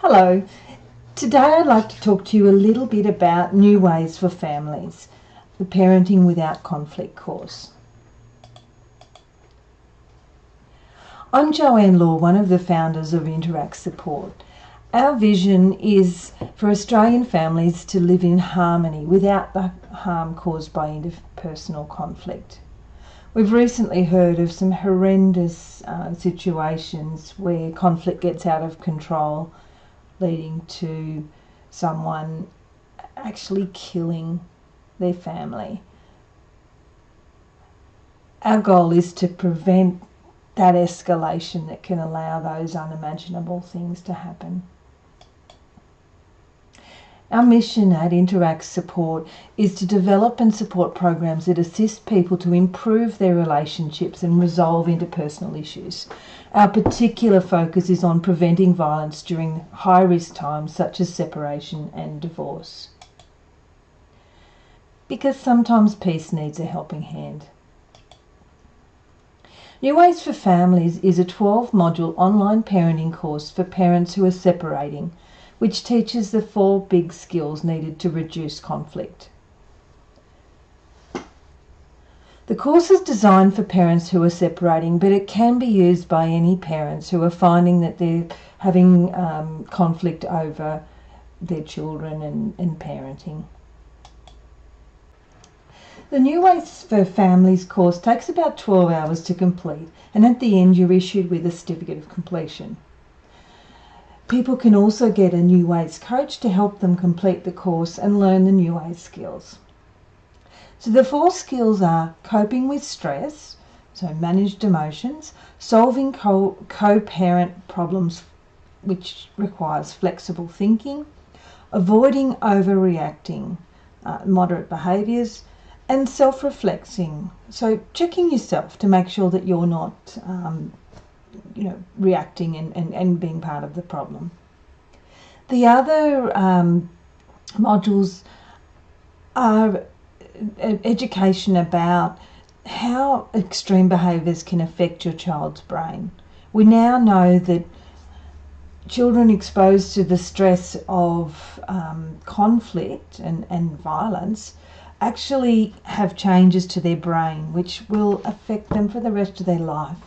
Hello. Today I'd like to talk to you a little bit about new ways for families, the Parenting Without Conflict course. I'm Joanne Law, one of the founders of Interact Support. Our vision is for Australian families to live in harmony without the harm caused by interpersonal conflict. We've recently heard of some horrendous situations where conflict gets out of control, leading to someone actually killing their family. Our goal is to prevent that escalation that can allow those unimaginable things to happen. Our mission at Interact Support is to develop and support programs that assist people to improve their relationships and resolve interpersonal issues. Our particular focus is on preventing violence during high-risk times such as separation and divorce. Because sometimes peace needs a helping hand. New Ways for Families is a 12-module online parenting course for parents who are separating, which teaches the 4 big skills needed to reduce conflict. The course is designed for parents who are separating, but it can be used by any parents who are finding that they're having conflict over their children and parenting. The New Ways for Families course takes about 12 hours to complete, and at the end you're issued with a certificate of completion. People can also get a New Ways coach to help them complete the course and learn the New Ways skills. So the 4 skills are coping with stress, so managed emotions, solving co-parent problems, which requires flexible thinking, avoiding overreacting, moderate behaviours, and self-reflecting, so checking yourself to make sure that you're not reacting and being part of the problem. The other modules are education about how extreme behaviours can affect your child's brain. We now know that children exposed to the stress of conflict and violence actually have changes to their brain which will affect them for the rest of their life.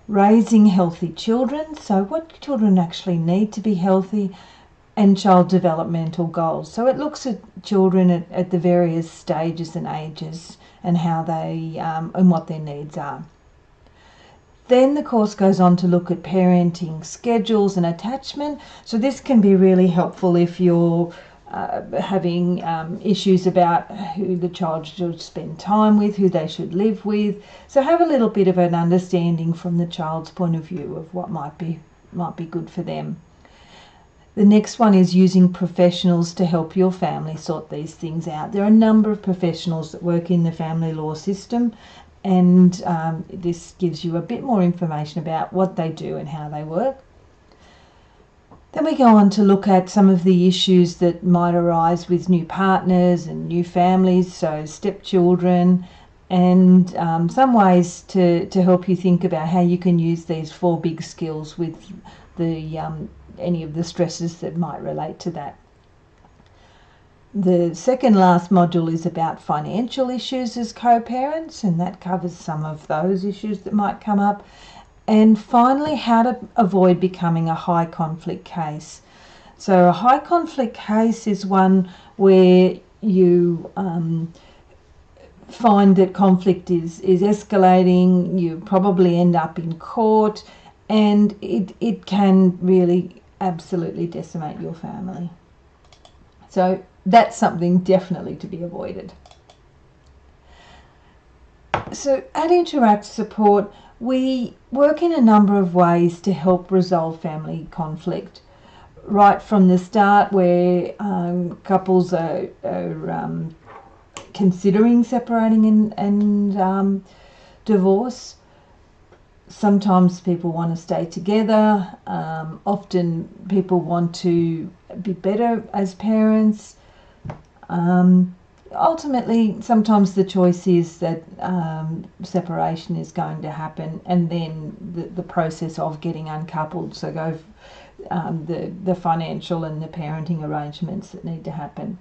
Raising healthy children, so what children actually need to be healthy, and child developmental goals. So it looks at children at the various stages and ages and how they and what their needs are. Then the course goes on to look at parenting schedules and attachment. So this can be really helpful if you're having issues about who the child should spend time with, who they should live with. So have a little bit of an understanding from the child's point of view of what might be good for them. The next one is using professionals to help your family sort these things out. There are a number of professionals that work in the family law system, and this gives you a bit more information about what they do and how they work. Then we go on to look at some of the issues that might arise with new partners and new families, so stepchildren, and some ways to help you think about how you can use these 4 big skills with any of the stresses that might relate to that. The second last module is about financial issues as co-parents, and that covers some of those issues that might come up. And finally, how to avoid becoming a high conflict case. So a high conflict case is one where you find that conflict is escalating, you probably end up in court, and it can really absolutely decimate your family. So that's something definitely to be avoided. So at Interact Support, we work in a number of ways to help resolve family conflict. Right from the start, where couples are considering separating and divorce. Sometimes people want to stay together. Often people want to be better as parents. Ultimately, sometimes the choice is that separation is going to happen, and then the process of getting uncoupled, so the financial and the parenting arrangements that need to happen.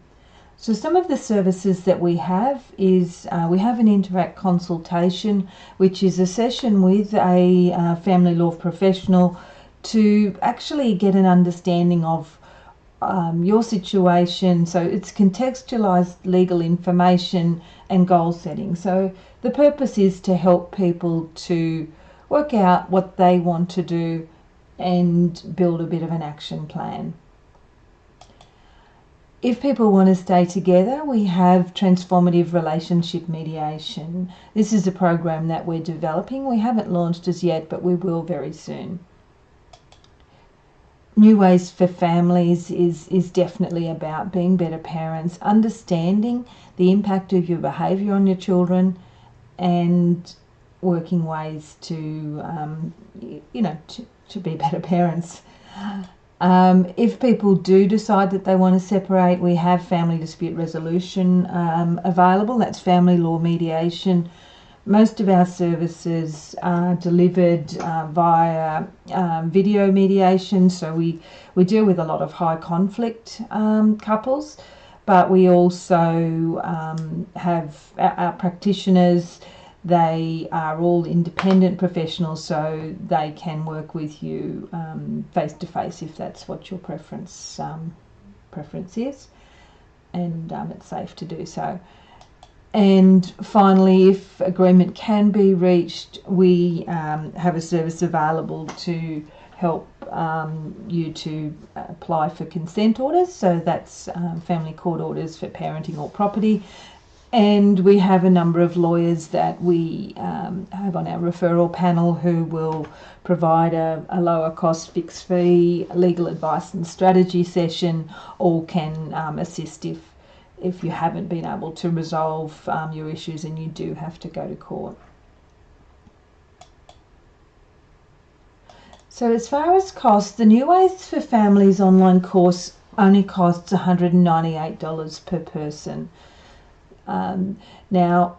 So some of the services that we have is we have an Interact consultation, which is a session with a family law professional to actually get an understanding of your situation. So it's contextualized legal information and goal setting. So the purpose is to help people to work out what they want to do and build a bit of an action plan. If people want to stay together, we have transformative relationship mediation. This is a program that we're developing. We haven't launched as yet, but we will very soon. New Ways for Families is definitely about being better parents, understanding the impact of your behaviour on your children, and working ways to, to be better parents. If people do decide that they want to separate, we have family dispute resolution available. That's family law mediation. Most of our services are delivered via video mediation, so we deal with a lot of high conflict couples, but we also have our practitioners. They are all independent professionals, so they can work with you face to face if that's what your preference is, and it's safe to do so. And finally, if agreement can be reached, we have a service available to help you to apply for consent orders. So that's family court orders for parenting or property. And we have a number of lawyers that we have on our referral panel who will provide a lower cost fixed fee legal advice and strategy session, or can assist if you haven't been able to resolve your issues and you do have to go to court. So as far as costs, the New Ways for Families online course only costs $198 per person. Now,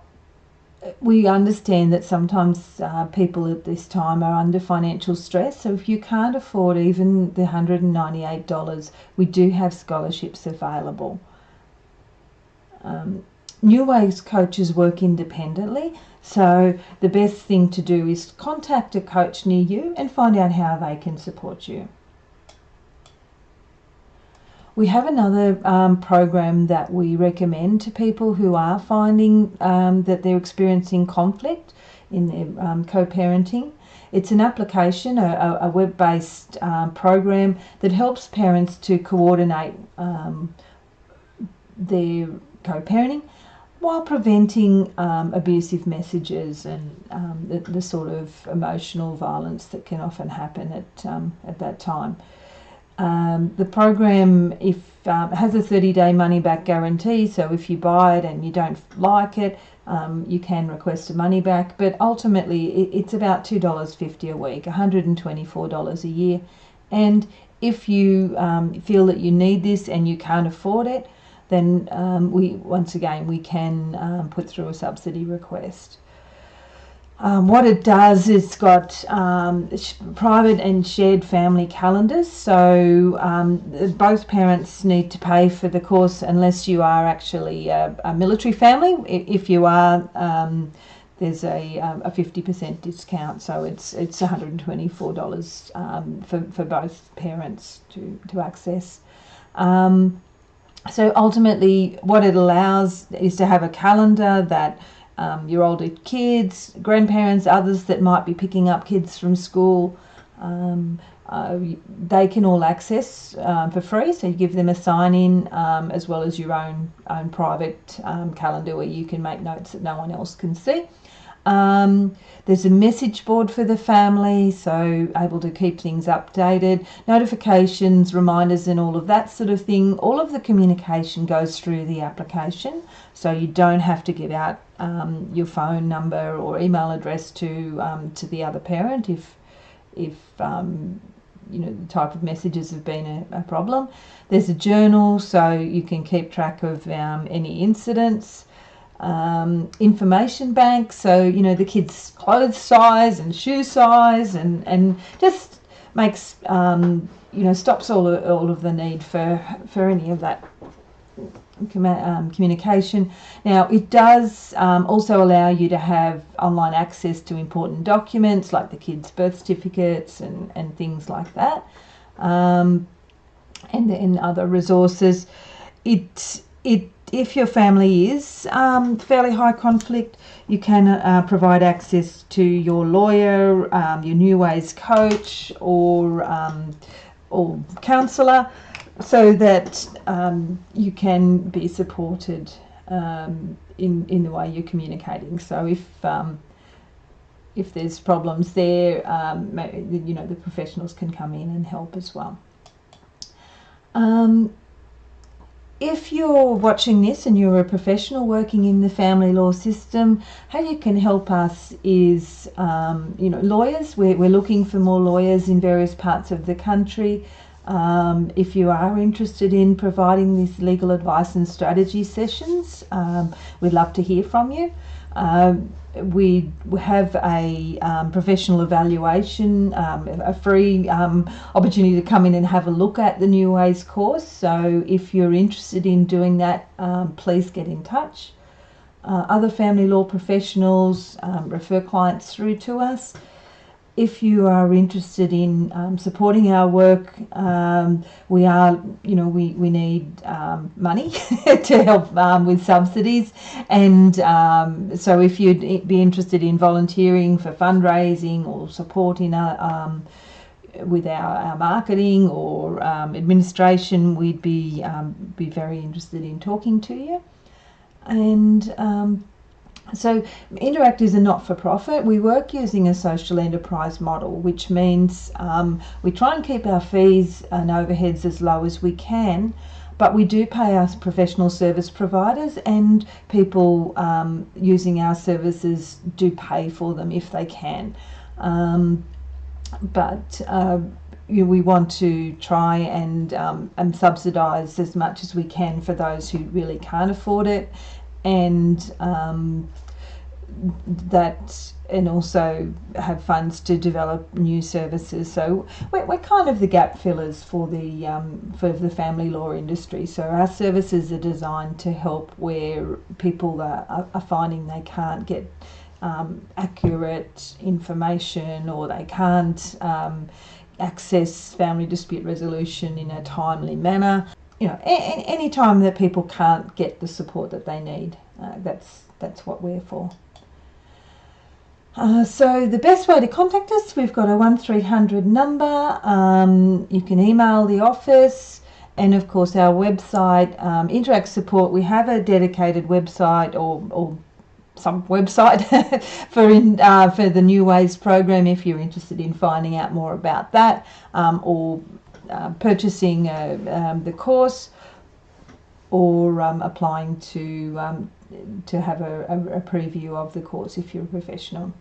we understand that sometimes people at this time are under financial stress, so if you can't afford even the $198, we do have scholarships available. New Ways coaches work independently, so the best thing to do is contact a coach near you and find out how they can support you. We have another program that we recommend to people who are finding that they're experiencing conflict in their co-parenting. It's an application, a web-based program that helps parents to coordinate their co-parenting while preventing abusive messages and the sort of emotional violence that can often happen at that time. The program has a 30-day money-back guarantee, so if you buy it and you don't like it, you can request a money back, but ultimately it's about $2.50 a week, $124 a year. And if you feel that you need this and you can't afford it, then we can put through a subsidy request. What it does is it's got private and shared family calendars, so both parents need to pay for the course unless you are actually a military family. If you are, there's a 50% discount, so it's $124 for both parents to access. So ultimately what it allows is to have a calendar that your older kids, grandparents, others that might be picking up kids from school, they can all access for free. So you give them a sign-in as well as your own private calendar where you can make notes that no one else can see. There's a message board for the family, so able to keep things updated, notifications, reminders and all of that sort of thing. All of the communication goes through the application, so you don't have to give out your phone number or email address to the other parent if the type of messages have been a problem. There's a journal, so you can keep track of any incidents. Information bank, so the kids' clothes size and shoe size and just makes stops all of the need for any of that communication. Now, it does also allow you to have online access to important documents like the kids' birth certificates and things like that, and other resources. If your family is fairly high conflict, you can provide access to your lawyer, your New Ways coach, or counsellor, so that you can be supported in the way you're communicating. So if there's problems there, the professionals can come in and help as well. If you're watching this and you're a professional working in the family law system, how you can help us is, lawyers. We're looking for more lawyers in various parts of the country. If you are interested in providing these legal advice and strategy sessions, we'd love to hear from you. We have a professional evaluation, a free opportunity to come in and have a look at the New Ways course. So if you're interested in doing that, please get in touch. Other family law professionals refer clients through to us. If you are interested in supporting our work, we need money to help with subsidies, and so if you'd be interested in volunteering for fundraising or supporting with our marketing or administration, we'd be very interested in talking to you. And so Interact is a not-for-profit. We work using a social enterprise model, which means we try and keep our fees and overheads as low as we can, but we do pay our professional service providers, and people using our services do pay for them if they can. We want to try and subsidise as much as we can for those who really can't afford it, and also have funds to develop new services. So we're kind of the gap fillers for the family law industry. So our services are designed to help where people are finding they can't get accurate information, or they can't access family dispute resolution in a timely manner. Any time that people can't get the support that they need, that's what we're for. So the best way to contact us, we've got a 1300 number. You can email the office, and of course our website, Interact Support. We have a dedicated website or some website for the New Ways program if you're interested in finding out more about that, or purchasing the course, or applying to have a preview of the course if you're a professional.